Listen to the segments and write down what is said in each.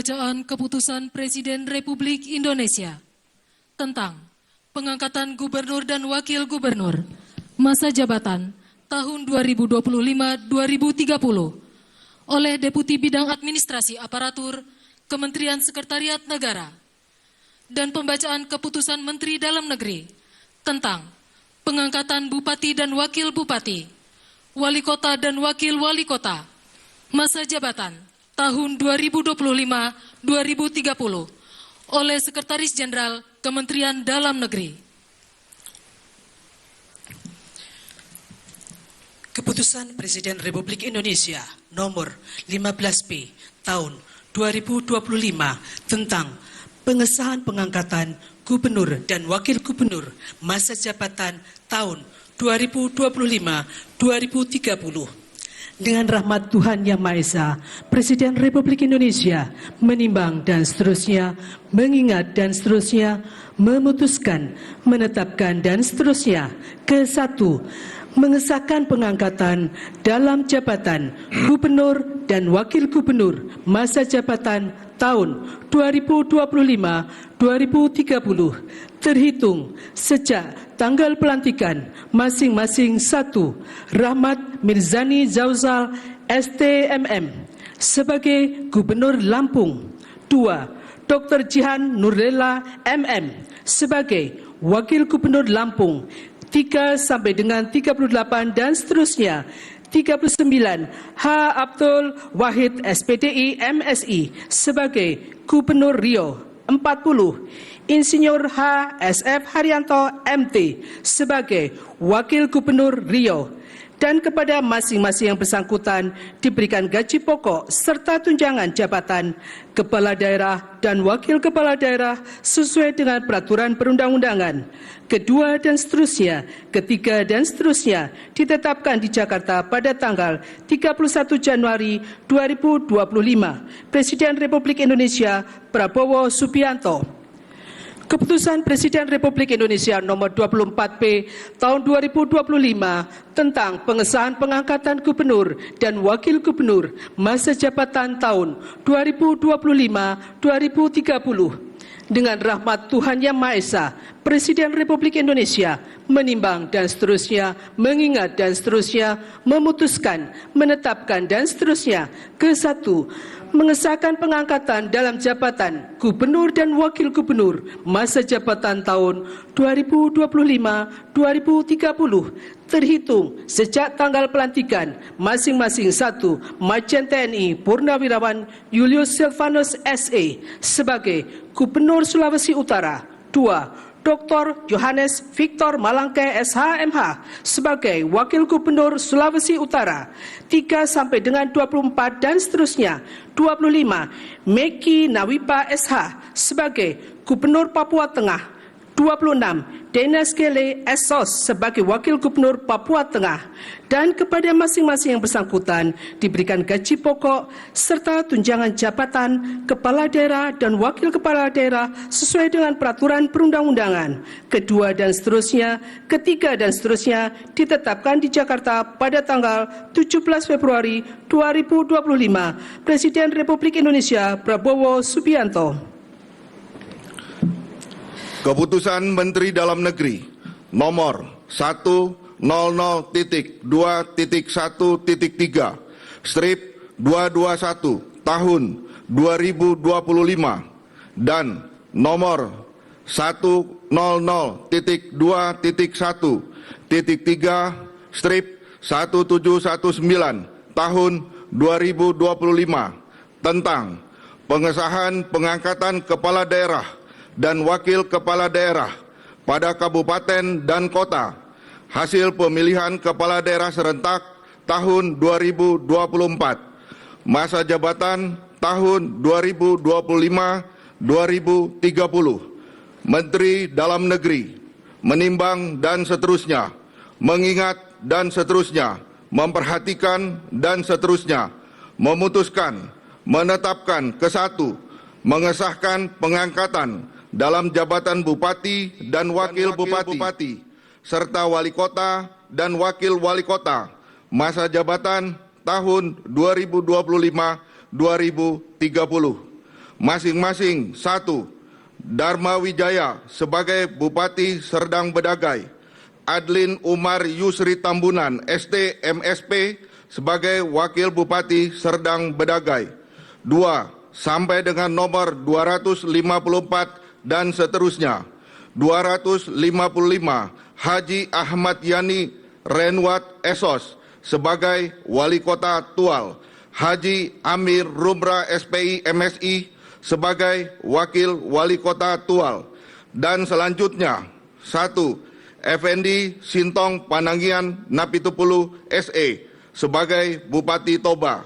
pembacaan keputusan Presiden Republik Indonesia tentang pengangkatan gubernur dan wakil gubernur masa jabatan tahun 2025-2030 oleh Deputi Bidang Administrasi Aparatur Kementerian Sekretariat Negara dan pembacaan keputusan Menteri Dalam Negeri tentang pengangkatan Bupati dan Wakil Bupati, Wali Kota dan Wakil Wali Kota masa jabatan tahun 2025-2030 oleh Sekretaris Jenderal Kementerian Dalam Negeri. Keputusan Presiden Republik Indonesia nomor 15P tahun 2025 tentang pengesahan pengangkatan gubernur dan wakil gubernur masa jabatan tahun 2025-2030. Dengan rahmat Tuhan Yang Maha Esa, Presiden Republik Indonesia menimbang dan seterusnya, mengingat dan seterusnya, memutuskan, menetapkan dan seterusnya. Ke-1, mengesahkan pengangkatan dalam jabatan gubernur dan wakil gubernur masa jabatan tahun 2025-2030 terhitung sejak tanggal pelantikan masing-masing. 1. Rahmat Mirzani Zauzal STMM sebagai Gubernur Lampung. 2. Dr. Jihan Nurlela MM sebagai Wakil Gubernur Lampung. 3 sampai dengan 38 dan seterusnya. 39. H. Abdul Wahid SPDI MSI sebagai Gubernur Riau. 40. Insinyur H. SF Haryanto MT sebagai Wakil Gubernur Riau. Dan kepada masing-masing yang bersangkutan diberikan gaji pokok serta tunjangan jabatan kepala daerah dan wakil kepala daerah sesuai dengan peraturan perundang-undangan. Kedua dan seterusnya, ketiga dan seterusnya ditetapkan di Jakarta pada tanggal 31 Januari 2025. Presiden Republik Indonesia Prabowo Subianto. Keputusan Presiden Republik Indonesia nomor 24P tahun 2025 tentang pengesahan pengangkatan gubernur dan wakil gubernur masa jabatan tahun 2025-2030. Dengan rahmat Tuhan Yang Maha Esa, Presiden Republik Indonesia menimbang dan seterusnya, mengingat dan seterusnya, memutuskan, menetapkan dan seterusnya. Ke-1, mengesahkan pengangkatan dalam jabatan gubernur dan wakil gubernur masa jabatan tahun 2025-2030 terhitung sejak tanggal pelantikan masing-masing. 1. Majen TNI Purnawirawan Julius Silvanus SE sebagai Gubernur Sulawesi Utara. 2. Dr. Johannes Victor Malangke SHMH sebagai Wakil Gubernur Sulawesi Utara. 3 sampai dengan 24 dan seterusnya. 25. Meki Nawipa SH sebagai Gubernur Papua Tengah. 26. Denas Gele Esos sebagai Wakil Gubernur Papua Tengah. Dan kepada masing-masing yang bersangkutan diberikan gaji pokok serta tunjangan jabatan kepala daerah dan wakil kepala daerah sesuai dengan peraturan perundang-undangan. Kedua dan seterusnya, ketiga dan seterusnya ditetapkan di Jakarta pada tanggal 17 Februari 2025. Presiden Republik Indonesia Prabowo Subianto. Keputusan Menteri Dalam Negeri nomor 100.2.1.3 strip 221 tahun 2025 dan nomor 100.2.1.3 strip 1719 tahun 2025 tentang pengesahan pengangkatan kepala daerah dan wakil kepala daerah pada kabupaten dan kota hasil pemilihan kepala daerah serentak tahun 2024 masa jabatan tahun 2025-2030. Menteri Dalam Negeri menimbang dan seterusnya, mengingat dan seterusnya, memperhatikan dan seterusnya, memutuskan, menetapkan. Ke-1, mengesahkan pengangkatan dalam jabatan Bupati dan Wakil Bupati, serta Wali Kota dan Wakil Wali Kota, masa jabatan tahun 2025-2030. masing-masing 1. Dharma Wijaya sebagai Bupati Serdang Bedagai, Adlin Umar Yusri Tambunan, ST MSP sebagai Wakil Bupati Serdang Bedagai. 2. Sampai dengan nomor 254 dan seterusnya. 255 Haji Ahmad Yani Renwat Esos sebagai Wali Kota Tual, Haji Amir Rumra SPI MSI sebagai Wakil Wali Kota Tual. Dan selanjutnya 1. Effendi Sintong Panangian Napitupulu SE sebagai Bupati Toba,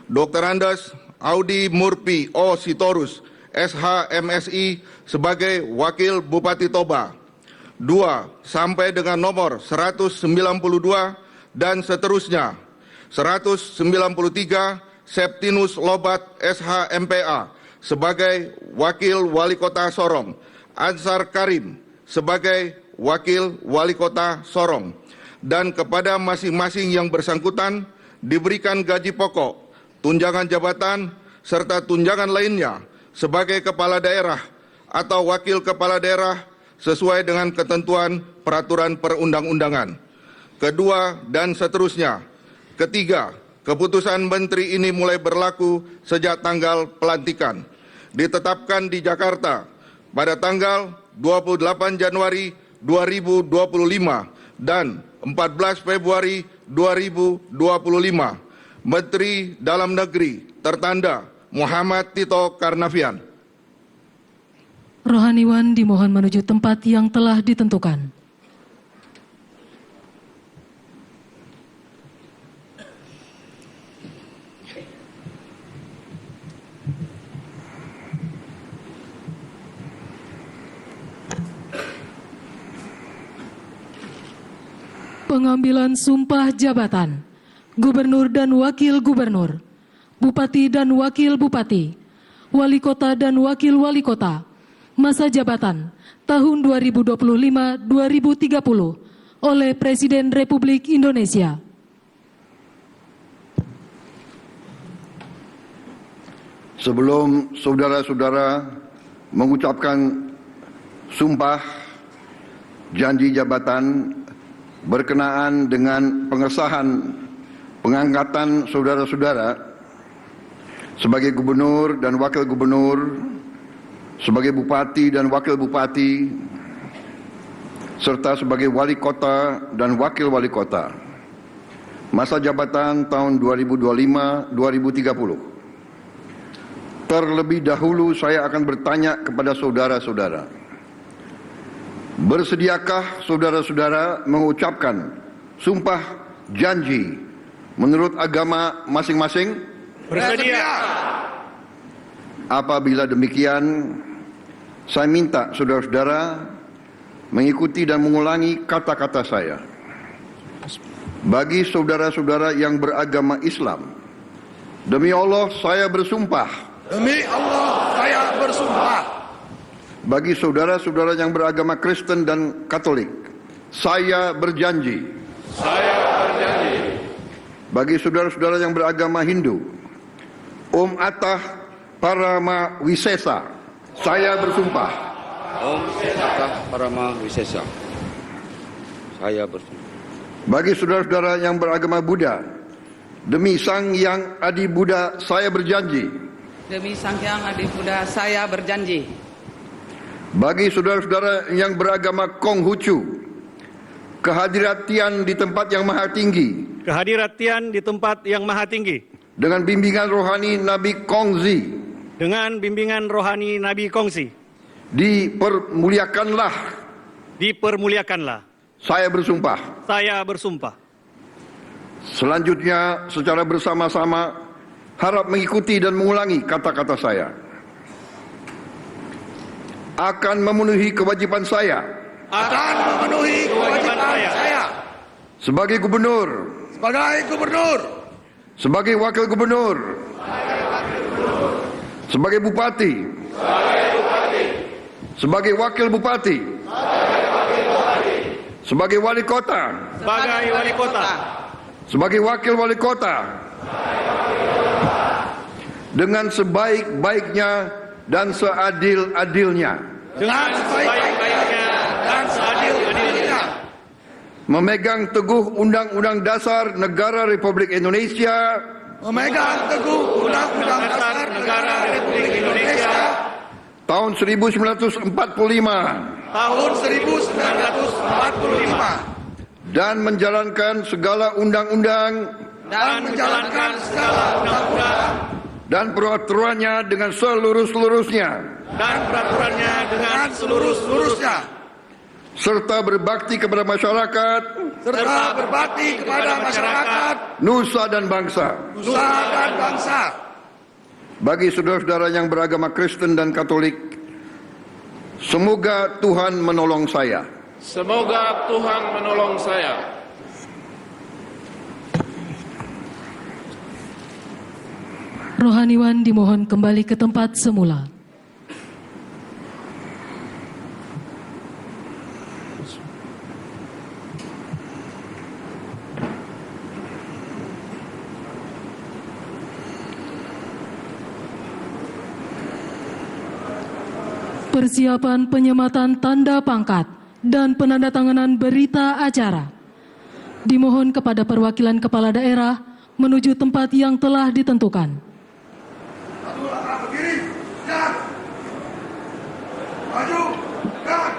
Dr. Andes Audi Murpi O Sitorus SH MSI sebagai Wakil Bupati Toba. 2. Sampai dengan nomor 192 dan seterusnya. 193 Septinus Lobat SH MPA sebagai Wakil Wali Kota Sorong, Ansar Karim sebagai Wakil Wali Kota Sorong, dan kepada masing-masing yang bersangkutan diberikan gaji pokok, tunjangan jabatan, serta tunjangan lainnya sebagai kepala daerah atau wakil kepala daerah sesuai dengan ketentuan peraturan perundang-undangan. Kedua, dan seterusnya. Ketiga, keputusan menteri ini mulai berlaku sejak tanggal pelantikan. Ditetapkan di Jakarta pada tanggal 28 Januari 2025 dan 14 Februari 2025. Menteri Dalam Negeri tertanda Muhammad Tito Karnavian. Rohaniwan dimohon menuju tempat yang telah ditentukan. Pengambilan sumpah jabatan Gubernur dan Wakil Gubernur, Bupati dan Wakil Bupati, Wali Kota dan Wakil Wali Kota, masa jabatan tahun 2025-2030 oleh Presiden Republik Indonesia. Sebelum saudara-saudara mengucapkan sumpah janji jabatan berkenaan dengan pengesahan pengangkatan saudara-saudara sebagai gubernur dan wakil gubernur, sebagai bupati dan wakil bupati, serta sebagai wali kota dan wakil wali kota, masa jabatan tahun 2025-2030. Terlebih dahulu saya akan bertanya kepada saudara-saudara, bersediakah saudara-saudara mengucapkan sumpah janji menurut agama masing-masing? Bersedia. Apabila demikian, saya minta saudara-saudara mengikuti dan mengulangi kata-kata saya. Bagi saudara-saudara yang beragama Islam, demi Allah saya bersumpah. Demi Allah saya bersumpah. Bagi saudara-saudara yang beragama Kristen dan Katolik, saya berjanji. Saya berjanji. Bagi saudara-saudara yang beragama Hindu, Om Atah Parama Wisesa, saya bersumpah. Om Atah Parama Wisesa, saya bersumpah. Bagi saudara-saudara yang beragama Buddha, demi Sang Yang Adi Buddha, saya berjanji. Demi Sang Hyang Adi Buddha, saya berjanji. Bagi saudara-saudara yang beragama Konghucu, kehadirat Tian di tempat yang maha tinggi, kehadirat Tian di tempat yang maha tinggi, dengan bimbingan rohani Nabi Kongzi, dengan bimbingan rohani Nabi Kongsi, dipermuliakanlah. Saya bersumpah. Saya bersumpah. Selanjutnya secara bersama-sama harap mengikuti dan mengulangi kata-kata saya. Akan memenuhi kewajiban saya. Akan memenuhi kewajiban saya. Sebagai gubernur. Sebagai gubernur. Sebagai wakil gubernur. Sebagai bupati. Sebagai wakil bupati. Sebagai wali kota. Sebagai wali kota. Sebagai wakil wali kota. Dengan sebaik-baiknya dan seadil-adilnya, dengan sebaik-baiknya dan seadil-adilnya, memegang teguh Undang-Undang Dasar Negara Republik Indonesia memegang teguh Undang-Undang Dasar Negara Republik Indonesia tahun 1945 tahun 1945 dan menjalankan segala undang-undang dan menjalankan segala undang-undang dan peraturannya dengan seluruh-seluruhnya, dan peraturannya dengan seluruh-seluruhnya, serta berbakti kepada masyarakat, serta berbakti kepada masyarakat, nusa dan bangsa. nusa dan bangsa. Bagi saudara-saudara yang beragama Kristen dan Katolik, semoga Tuhan menolong saya. Semoga Tuhan menolong saya. Rohaniwan dimohon kembali ke tempat semula. Persiapan penyematan tanda pangkat dan penandatanganan berita acara. Dimohon kepada perwakilan kepala daerah menuju tempat yang telah ditentukan. Maju, dan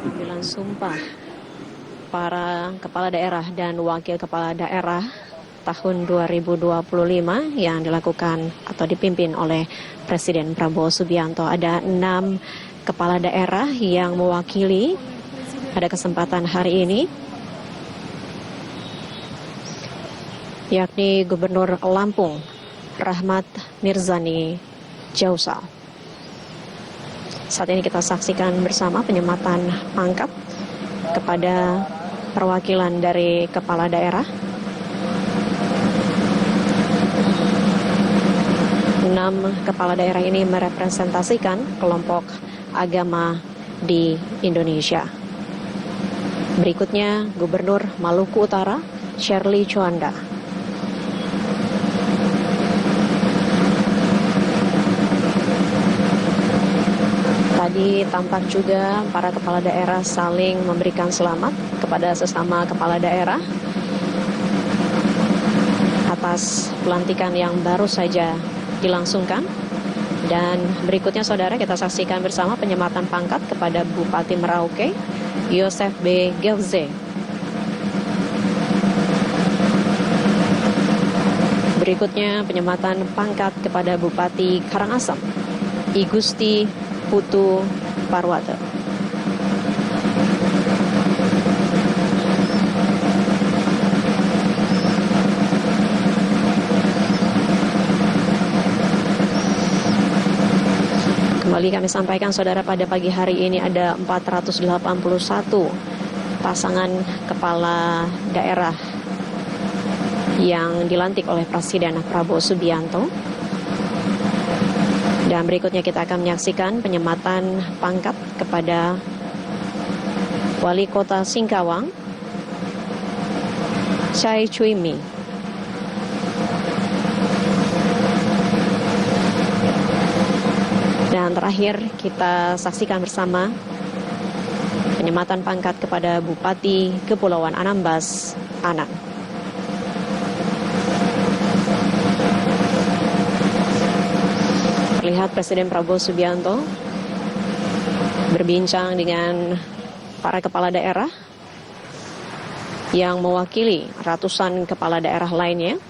Panggilan sumpah para kepala daerah dan wakil kepala daerah tahun 2025 yang dilakukan atau dipimpin oleh Presiden Prabowo Subianto. Ada 6 kepala daerah yang mewakili pada kesempatan hari ini, yakni Gubernur Lampung Rahmat Mirzani Jausal. Saat ini kita saksikan bersama penyematan pangkat kepada perwakilan dari kepala daerah. 6 kepala daerah ini merepresentasikan kelompok agama di Indonesia. Berikutnya Gubernur Maluku Utara Shirley Chuanda. Tadi tampak juga para kepala daerah saling memberikan selamat kepada sesama kepala daerah atas pelantikan yang baru saja dilangsungkan. Dan berikutnya saudara, kita saksikan bersama penyematan pangkat kepada Bupati Merauke Yosef B. Gelze. Berikutnya penyematan pangkat kepada Bupati Karangasem I Gusti Putu Parwata. Kembali kami sampaikan saudara, pada pagi hari ini ada 481 pasangan kepala daerah yang dilantik oleh Presiden Prabowo Subianto. Dan berikutnya kita akan menyaksikan penyematan pangkat kepada Wali Kota Singkawang Chai Cui Mi. Dan terakhir kita saksikan bersama penyematan pangkat kepada Bupati Kepulauan Anambas Anang. Terlihat Presiden Prabowo Subianto berbincang dengan para kepala daerah yang mewakili ratusan kepala daerah lainnya.